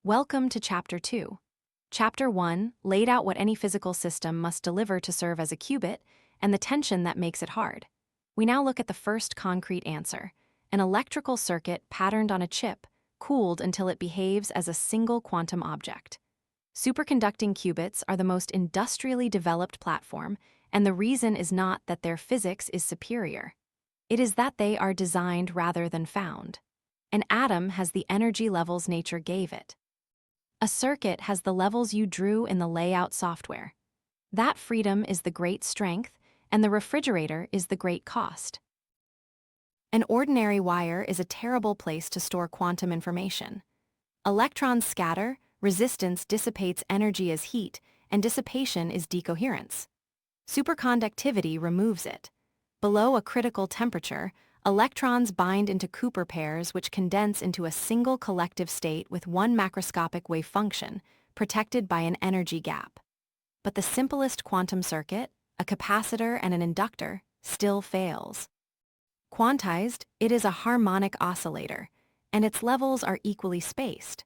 Welcome to Chapter 2. Chapter 1 laid out what any physical system must deliver to serve as a qubit and the tension that makes it hard. We now look at the first concrete answer: an electrical circuit patterned on a chip, cooled until it behaves as a single quantum object. Superconducting qubits are the most industrially developed platform, and the reason is not that their physics is superior. It is that they are designed rather than found. An atom has the energy levels nature gave it. A circuit has the levels you drew in the layout software. That freedom is the great strength, and the refrigerator is the great cost. An ordinary wire is a terrible place to store quantum information. Electrons scatter, resistance dissipates energy as heat, and dissipation is decoherence. Superconductivity removes it. Below a critical temperature, electrons bind into Cooper pairs which condense into a single collective state with one macroscopic wave function, protected by an energy gap. But the simplest quantum circuit, a capacitor and an inductor, still fails. Quantized, it is a harmonic oscillator, and its levels are equally spaced.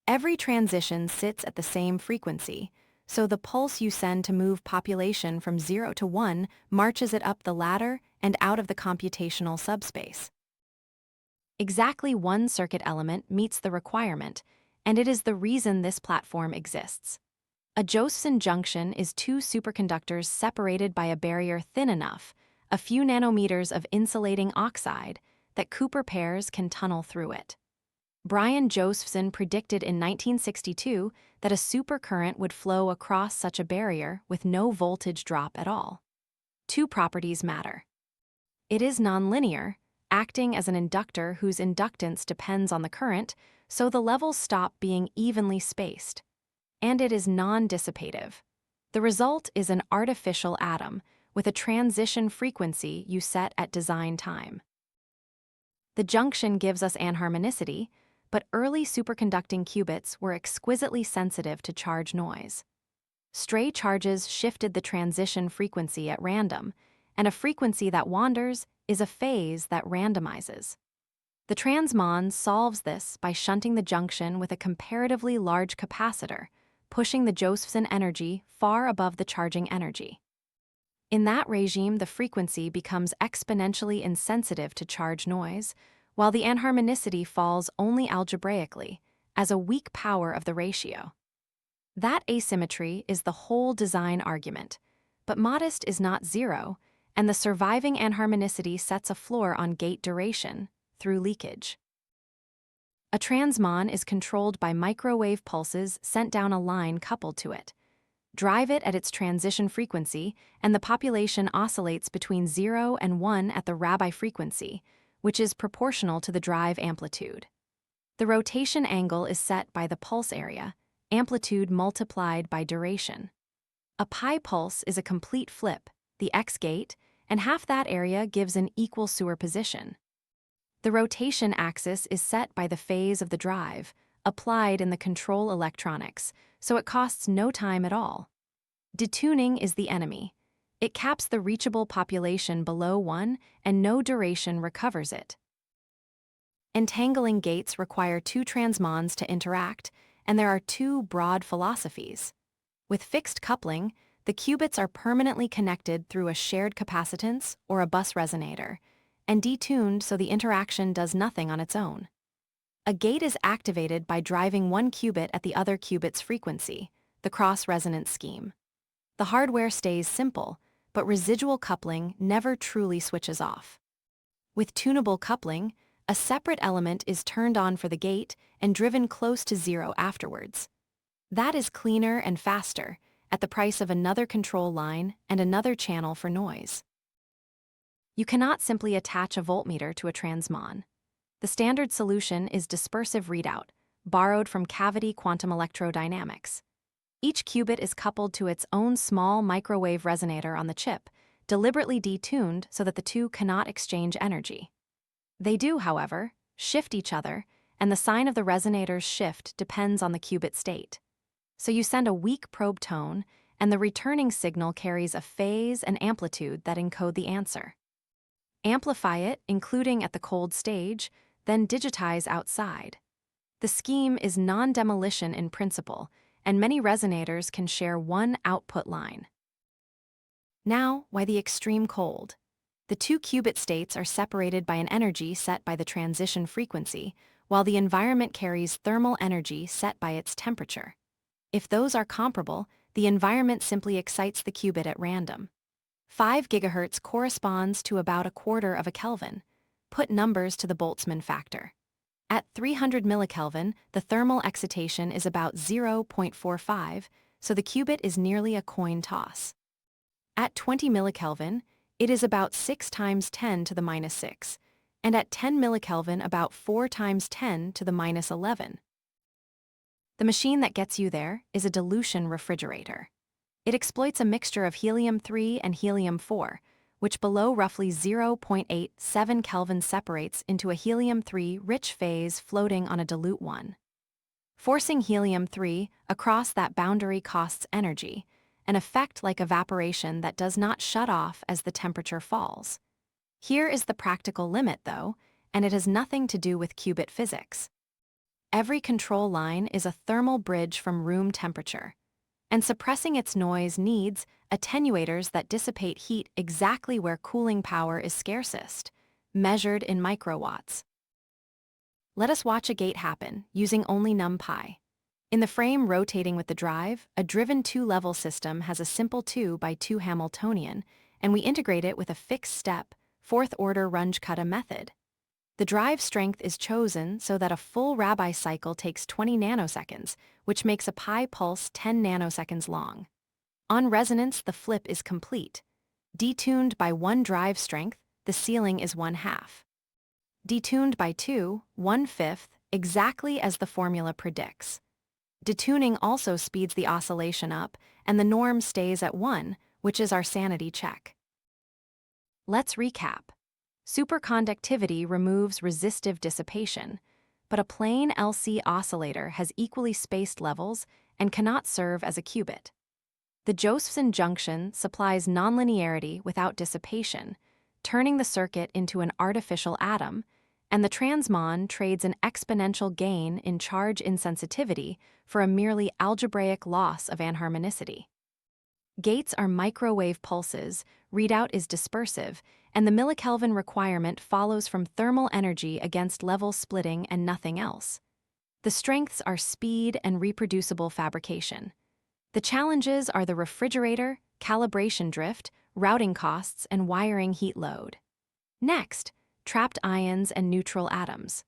Every transition sits at the same frequency, so the pulse you send to move population from 0 to 1 marches it up the ladder and out of the computational subspace. Exactly one circuit element meets the requirement, and it is the reason this platform exists. A Josephson junction is two superconductors separated by a barrier thin enough, a few nanometers of insulating oxide, that Cooper pairs can tunnel through it. Brian Josephson predicted in 1962 that a supercurrent would flow across such a barrier with no voltage drop at all. Two properties matter. It is nonlinear, acting as an inductor whose inductance depends on the current, so the levels stop being evenly spaced. And it is non-dissipative. The result is an artificial atom with a transition frequency you set at design time. The junction gives us anharmonicity, but early superconducting qubits were exquisitely sensitive to charge noise. Stray charges shifted the transition frequency at random, and a frequency that wanders is a phase that randomizes. The transmon solves this by shunting the junction with a comparatively large capacitor, pushing the Josephson energy far above the charging energy. In that regime, the frequency becomes exponentially insensitive to charge noise, while the anharmonicity falls only algebraically, as a weak power of the ratio. That asymmetry is the whole design argument, but modest is not zero, and the surviving anharmonicity sets a floor on gate duration through leakage. A transmon is controlled by microwave pulses sent down a line coupled to it. Drive it at its transition frequency, and the population oscillates between 0 and 1 at the Rabi frequency, which is proportional to the drive amplitude. The rotation angle is set by the pulse area, amplitude multiplied by duration. A pi pulse is a complete flip, the x gate, and half that area gives an equal superposition. The rotation axis is set by the phase of the drive, applied in the control electronics, so it costs no time at all. Detuning is the enemy. It caps the reachable population below 1, and no duration recovers it. Entangling gates require two transmons to interact, and there are two broad philosophies. With fixed coupling, the qubits are permanently connected through a shared capacitance or a bus resonator, and detuned so the interaction does nothing on its own. A gate is activated by driving one qubit at the other qubit's frequency, the cross-resonance scheme. The hardware stays simple, but residual coupling never truly switches off. With tunable coupling, a separate element is turned on for the gate and driven close to 0 afterwards. That is cleaner and faster, at the price of another control line and another channel for noise. You cannot simply attach a voltmeter to a transmon. The standard solution is dispersive readout, borrowed from cavity quantum electrodynamics. Each qubit is coupled to its own small microwave resonator on the chip, deliberately detuned so that the two cannot exchange energy. They do, however, shift each other, and the sign of the resonator's shift depends on the qubit state. So you send a weak probe tone, and the returning signal carries a phase and amplitude that encode the answer. Amplify it, including at the cold stage, then digitize outside. The scheme is non-demolition in principle, and many resonators can share one output line. Now, why the extreme cold? The two qubit states are separated by an energy set by the transition frequency, while the environment carries thermal energy set by its temperature. If those are comparable, the environment simply excites the qubit at random. 5 GHz corresponds to about a quarter of a Kelvin. Put numbers to the Boltzmann factor. At 300 millikelvin, the thermal excitation is about 0.45, so the qubit is nearly a coin toss. At 20 millikelvin, it is about 6 times 10 to the minus 6, and at 10 millikelvin about 4 times 10 to the minus 11. The machine that gets you there is a dilution refrigerator. It exploits a mixture of helium-3 and helium-4, which below roughly 0.87 Kelvin separates into a helium-3 rich phase floating on a dilute one. Forcing helium-3 across that boundary costs energy, an effect like evaporation that does not shut off as the temperature falls. Here is the practical limit, though, and it has nothing to do with qubit physics. Every control line is a thermal bridge from room temperature, and suppressing its noise needs attenuators that dissipate heat exactly where cooling power is scarcest, measured in microwatts. Let us watch a gate happen using only NumPy. In the frame rotating with the drive, a driven two-level system has a simple 2 by 2 Hamiltonian, and we integrate it with a fixed-step, fourth-order Runge-Kutta method. The drive strength is chosen so that a full Rabi cycle takes 20 nanoseconds, which makes a pi pulse 10 nanoseconds long. On resonance, the flip is complete. Detuned by 1 drive strength, the ceiling is 1/2. Detuned by 2, 1/5, exactly as the formula predicts. Detuning also speeds the oscillation up, and the norm stays at 1, which is our sanity check. Let's recap. Superconductivity removes resistive dissipation, but a plain LC oscillator has equally spaced levels and cannot serve as a qubit. The Josephson junction supplies nonlinearity without dissipation, turning the circuit into an artificial atom, and the transmon trades an exponential gain in charge insensitivity for a merely algebraic loss of anharmonicity. Gates are microwave pulses, readout is dispersive, and the millikelvin requirement follows from thermal energy against level splitting and nothing else. The strengths are speed and reproducible fabrication. The challenges are the refrigerator, calibration drift, routing costs, and wiring heat load. Next, trapped ions and neutral atoms.